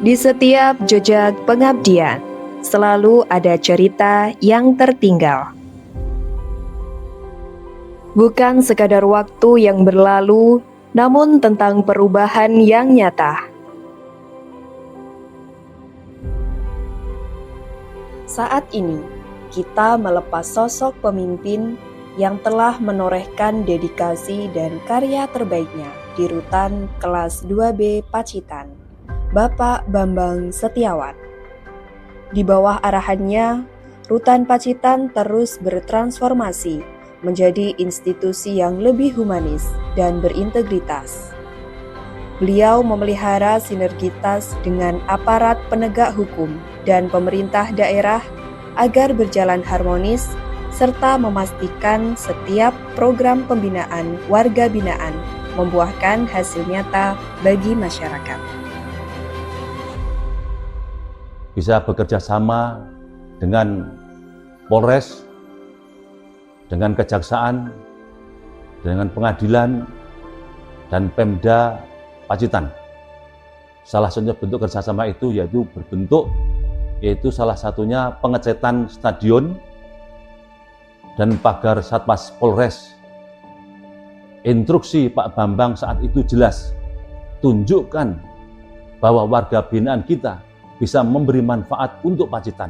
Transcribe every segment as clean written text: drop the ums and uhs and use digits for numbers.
Di setiap jejak pengabdian, selalu ada cerita yang tertinggal. Bukan sekadar waktu yang berlalu, namun tentang perubahan yang nyata. Saat ini, kita melepas sosok pemimpin yang telah menorehkan dedikasi dan karya terbaiknya di Rutan Kelas 2B Pacitan, Bapak Bambang Setiawan. Di bawah arahannya, Rutan Pacitan terus bertransformasi menjadi institusi yang lebih humanis dan berintegritas. Beliau memelihara sinergitas dengan aparat penegak hukum dan pemerintah daerah agar berjalan harmonis, serta memastikan setiap program pembinaan warga binaan membuahkan hasil nyata bagi masyarakat. Bisa bekerja sama dengan Polres, dengan Kejaksaan, dengan Pengadilan, dan Pemda Pacitan. Salah satunya bentuk kerjasama itu yaitu salah satunya pengecetan stadion dan pagar Satpas Polres. Instruksi Pak Bambang saat itu jelas, tunjukkan bahwa warga binaan kita bisa memberi manfaat untuk Pacitan.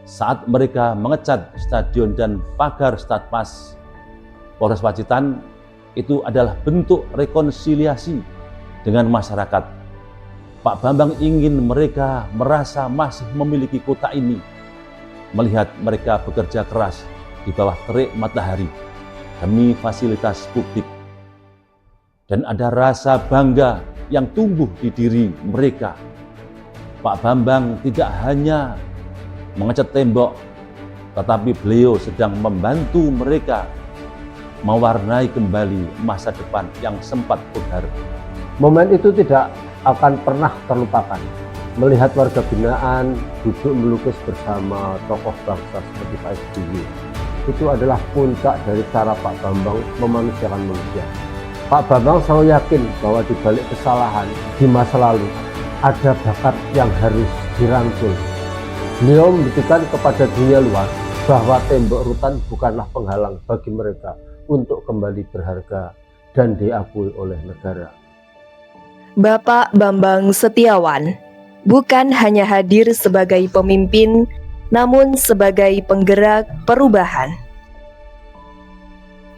Saat mereka mengecat stadion dan pagar Satpas Polres Pacitan, itu adalah bentuk rekonsiliasi dengan masyarakat. Pak Bambang ingin mereka merasa masih memiliki kota ini, melihat mereka bekerja keras di bawah terik matahari demi fasilitas publik. Dan ada rasa bangga yang tumbuh di diri mereka. Pak Bambang tidak hanya mengecat tembok, tetapi beliau sedang membantu mereka mewarnai kembali masa depan yang sempat pudar. Momen itu tidak akan pernah terlupakan. Melihat warga binaan duduk melukis bersama tokoh bangsa seperti Pak SBY, itu adalah puncak dari cara Pak Bambang memanusiakan manusia. Pak Bambang selalu yakin bahwa di balik kesalahan di masa lalu ada bakat yang harus dirangkul. Beliau membuktikan kepada dunia luar bahwa tembok rutan bukanlah penghalang bagi mereka untuk kembali berharga dan diakui oleh negara. Bapak Bambang Setiawan bukan hanya hadir sebagai pemimpin, namun sebagai penggerak perubahan.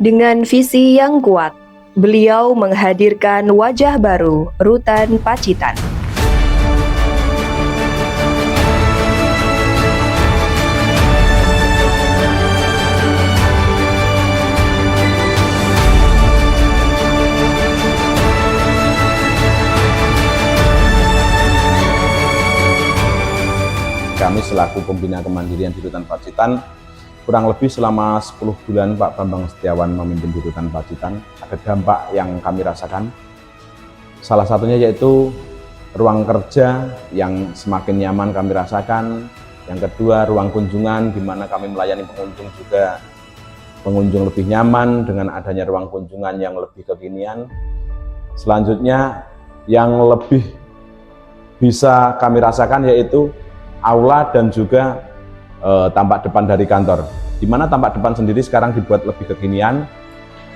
Dengan visi yang kuat, beliau menghadirkan wajah baru Rutan Pacitan. Kami selaku pembina kemandirian di Rutan Pacitan, kurang lebih selama 10 bulan Pak Bambang Setiawan memimpin di Rutan Pacitan, ada dampak yang kami rasakan. Salah satunya yaitu ruang kerja yang semakin nyaman kami rasakan. Yang kedua, ruang kunjungan di mana kami melayani pengunjung juga pengunjung lebih nyaman dengan adanya ruang kunjungan yang lebih kekinian. Selanjutnya, yang lebih bisa kami rasakan yaitu aula dan juga tampak depan dari kantor, di mana tampak depan sendiri sekarang dibuat lebih kekinian.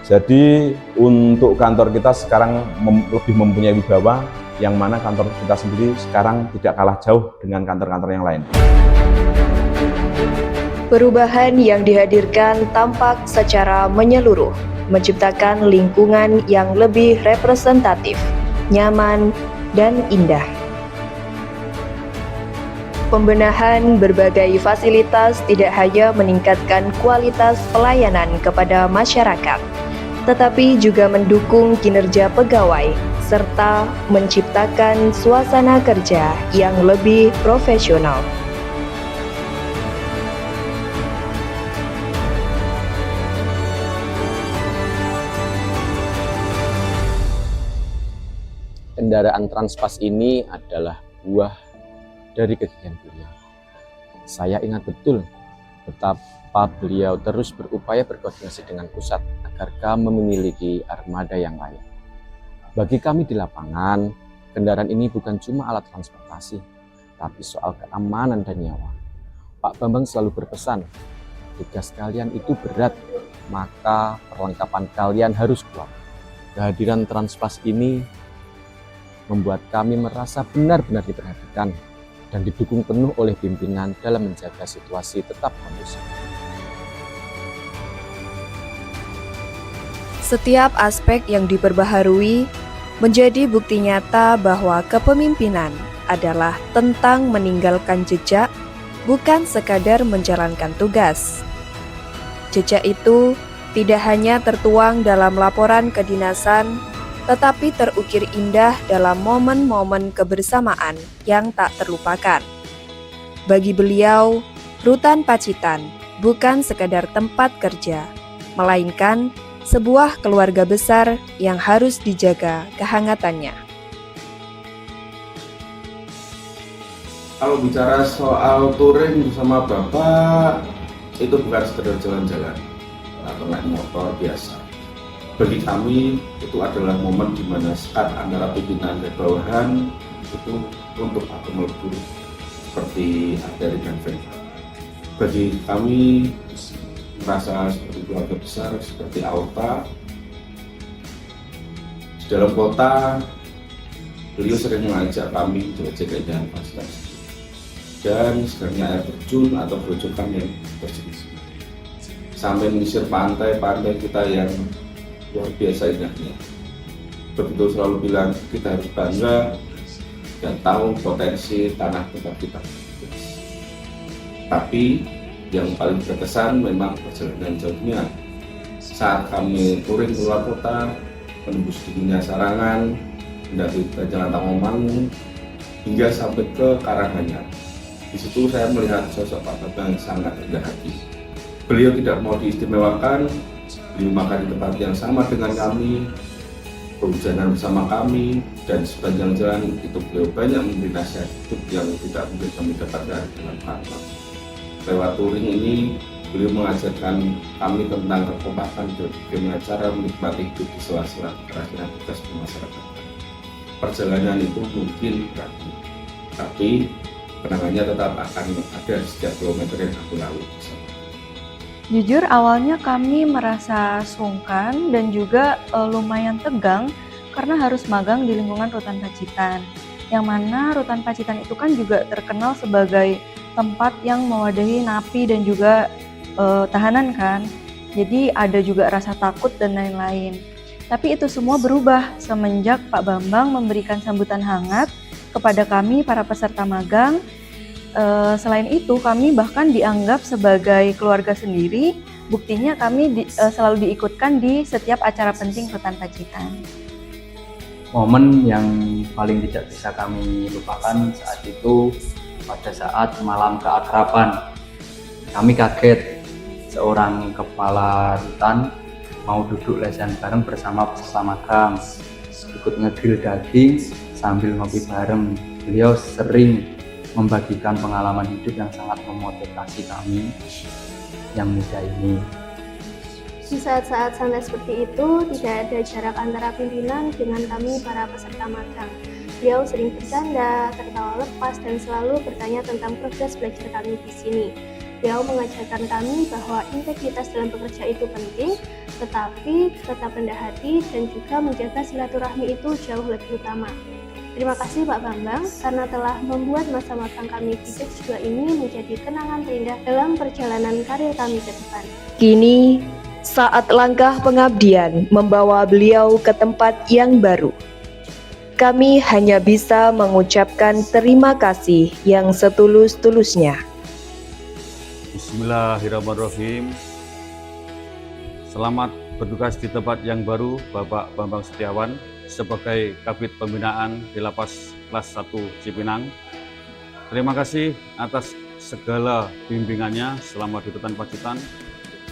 Jadi untuk kantor kita sekarang lebih mempunyai wibawa, yang mana kantor kita sendiri sekarang tidak kalah jauh dengan kantor-kantor yang lain. Perubahan yang dihadirkan tampak secara menyeluruh, menciptakan lingkungan yang lebih representatif, nyaman, dan indah. Pembenahan berbagai fasilitas tidak hanya meningkatkan kualitas pelayanan kepada masyarakat, tetapi juga mendukung kinerja pegawai, serta menciptakan suasana kerja yang lebih profesional. Kendaraan Transpas ini adalah buah dari kegiatan beliau. Saya ingat betul betapa beliau terus berupaya berkoordinasi dengan pusat agar kami memiliki armada yang layak. Bagi kami di lapangan, Kendaraan ini bukan cuma alat transportasi, tapi soal keamanan dan nyawa. Pak Bambang selalu berpesan, tugas kalian itu berat, maka perlengkapan kalian harus kuat. Kehadiran Transpas ini membuat kami merasa benar-benar diperhatikan dan didukung penuh oleh pimpinan dalam menjaga situasi tetap kondusif. Setiap aspek yang diperbaharui menjadi bukti nyata bahwa kepemimpinan adalah tentang meninggalkan jejak, bukan sekadar menjalankan tugas. Jejak itu tidak hanya tertuang dalam laporan kedinasan, tetapi terukir indah dalam momen-momen kebersamaan yang tak terlupakan. Bagi beliau, Rutan Pacitan bukan sekadar tempat kerja, melainkan sebuah keluarga besar yang harus dijaga kehangatannya. Kalau bicara soal touring bersama Bapak, itu bukan sekedar jalan-jalan atau naik motor biasa. Bagi kami, itu adalah momen di mana sekat antara pimpinan dan bawahan itu untuk aku melebur seperti arteri dan vena. Bagi kami, merasa seperti keluarga besar, seperti aorta. Di dalam kota, beliau sering mengajak kami untuk keindahan fasilitas dan sebenarnya air terjun atau berojokan yang terjadi. Sampai menyisir pantai-pantai kita yang luar biasa indahnya. Begitu selalu bilang kita harus bangga dan tahu potensi tanah tempat kita. Tapi yang paling berkesan memang perjalanan jauhnya. Saat kami touring keluar kota, menembus dinginnya Sarangan, mendaki Jalan Tamangun, hingga sampai ke Karanganyar. Di situ saya melihat sosok Pak Bambang yang sangat rendah hati. Beliau tidak mau diistimewakan, beliau makan di tempat yang sama dengan kami, perhujanan bersama kami, dan sepanjang jalan itu beliau banyak memberi nasihat hidup yang tidak mungkin kami dapatkan dalam kantor. Lewat touring ini, beliau mengajarkan kami tentang kekompakan dan bagaimana cara menikmati hidup di sela-sela kerajinan tugas bermasyarakat. Perjalanan itu mungkin berat, tapi kenangannya tetap akan ada di setiap kilometer yang aku lalui. Jujur awalnya kami merasa sungkan dan juga lumayan tegang karena harus magang di lingkungan Rutan Pacitan. Yang mana Rutan Pacitan itu kan juga terkenal sebagai tempat yang mewadahi napi dan juga tahanan kan. Jadi ada juga rasa takut dan lain-lain. Tapi itu semua berubah semenjak Pak Bambang memberikan sambutan hangat kepada kami para peserta magang. Selain itu kami bahkan dianggap sebagai keluarga sendiri. Buktinya kami selalu diikutkan di setiap acara penting Rutan Pacitan. Momen yang paling tidak bisa kami lupakan saat itu pada saat malam keakraban. Kami kaget, seorang kepala rutan mau duduk lesehan bareng bersama peserta magang, ikut ngegrill daging sambil ngopi bareng. Beliau sering membagikan pengalaman hidup yang sangat memotivasi kami yang muda ini. Di saat-saat santai seperti itu, tidak ada jarak antara pimpinan dengan kami para peserta magang. Beliau sering bercanda, tertawa lepas, dan selalu bertanya tentang progres belajar kami di sini. Beliau mengajarkan kami bahwa integritas dalam bekerja itu penting, tetapi tetap rendah hati dan juga menjaga silaturahmi itu jauh lebih utama. Terima kasih Pak Bambang karena telah membuat masa magang kami di Batch 2 ini menjadi kenangan terindah dalam perjalanan karir kami ke depan. Kini, saat langkah pengabdian membawa beliau ke tempat yang baru. Kami hanya bisa mengucapkan terima kasih yang setulus-tulusnya. Bismillahirrahmanirrahim. Selamat bertugas di tempat yang baru Bapak Bambang Setiawan sebagai Kabid Pembinaan di Lapas Kelas 1 Cipinang. Terima kasih atas segala bimbingannya selama di Rutan Pacitan.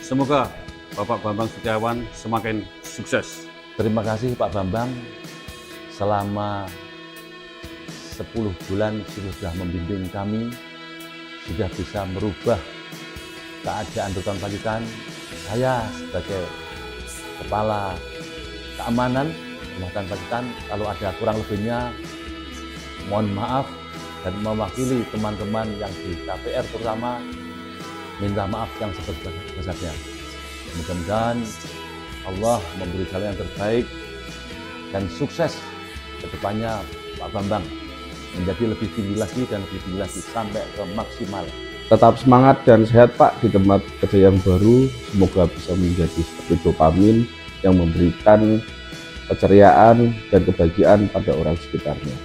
Semoga Bapak Bambang Setiawan semakin sukses. Terima kasih Pak Bambang, selama 10 bulan sudah membimbing kami, sudah bisa merubah keadaan Rutan Pacitan. Saya sebagai Kepala Keamanan Rutan Pacitan, kalau ada kurang lebihnya mohon maaf dan mewakili teman-teman yang di KPR terutama minta maaf yang sebesar-besarnya. Mudah-mudahan Allah memberi jalan yang terbaik dan sukses ke depannya Pak Bambang menjadi lebih tinggi lagi dan lebih tinggi lagi sampai ke maksimal. Tetap semangat dan sehat Pak di tempat kerja yang baru. Semoga bisa menjadi seperti dopamin yang memberikan keceriaan dan kebahagiaan pada orang sekitarnya.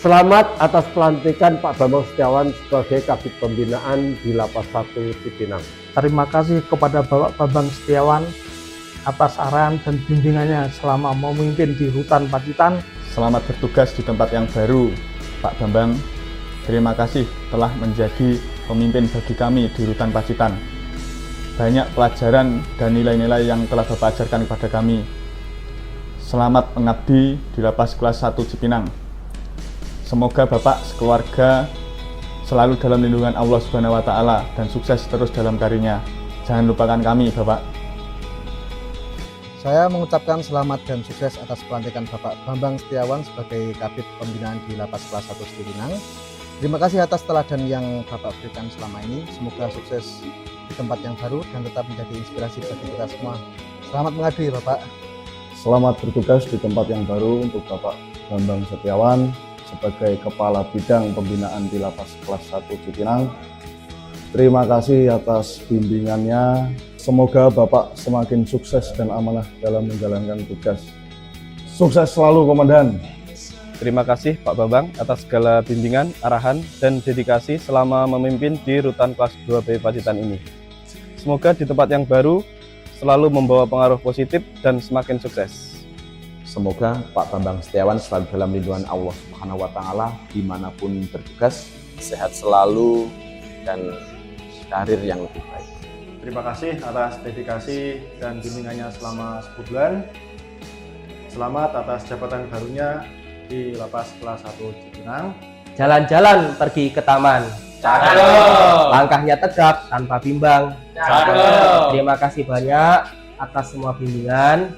Selamat atas pelantikan Pak Bambang Setiawan sebagai Kabid Pembinaan di Lapas 1 Cipinang. Terima kasih kepada Bapak Bambang Setiawan atas arahan dan bimbingannya selama memimpin di Rutan Pacitan. Selamat bertugas di tempat yang baru, Pak Bambang. Terima kasih telah menjadi pemimpin bagi kami di Rutan Pacitan. Banyak pelajaran dan nilai-nilai yang telah Bapak ajarkan kepada kami. Selamat mengabdi di Lapas Kelas 1 Cipinang. Semoga Bapak sekeluarga selalu dalam lindungan Allah Subhanahu wa Ta'ala dan sukses terus dalam karirnya. Jangan lupakan kami, Bapak. Saya mengucapkan selamat dan sukses atas pelantikan Bapak Bambang Setiawan sebagai Kabid Pembinaan di Lapas Kelas 1 Cipinang. Terima kasih atas teladan yang Bapak berikan selama ini. Semoga sukses di tempat yang baru dan tetap menjadi inspirasi bagi kita semua. Selamat mengabdi, Bapak. Selamat bertugas di tempat yang baru untuk Bapak Bambang Setiawan sebagai Kepala Bidang Pembinaan di Lapas Kelas 1 Cipinang. Terima kasih atas bimbingannya. Semoga Bapak semakin sukses dan amanah dalam menjalankan tugas. Sukses selalu, Komandan. Terima kasih Pak Bambang atas segala bimbingan, arahan, dan dedikasi selama memimpin di Rutan Kelas 2B Pacitan ini. Semoga di tempat yang baru selalu membawa pengaruh positif dan semakin sukses. Semoga Pak Bambang Setiawan selalu dalam lindungan Allah Subhanahu wa Ta'ala dimanapun bertugas, sehat selalu dan karir yang lebih baik. Terima kasih atas dedikasi dan bimbingannya selama 10 bulan. Selamat atas jabatan barunya di Lapas Kelas 1 Cipinang. Jalan-jalan pergi ke taman. Cakep. Langkahnya tegap tanpa bimbang. Cakep. Terima kasih banyak atas semua bimbingan.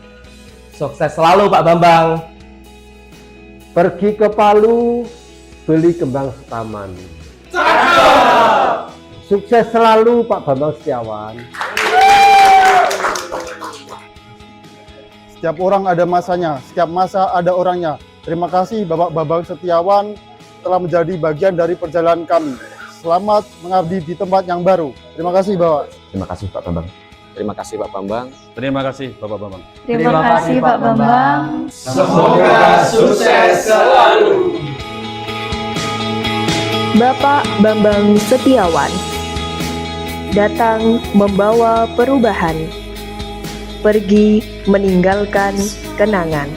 Sukses selalu Pak Bambang. Pergi ke Palu, beli kembang setaman. Cakep. Sukses selalu Pak Bambang Setiawan. Setiap orang ada masanya, setiap masa ada orangnya. Terima kasih Bapak Bambang Setiawan telah menjadi bagian dari perjalanan kami. Selamat mengabdi di tempat yang baru. Terima kasih Bapak. Terima kasih Pak Bambang. Terima kasih Pak Bambang. Terima kasih Bapak Bambang. Terima kasih Pak Bambang. Semoga sukses selalu. Bapak Bambang Setiawan datang membawa perubahan, pergi meninggalkan kenangan.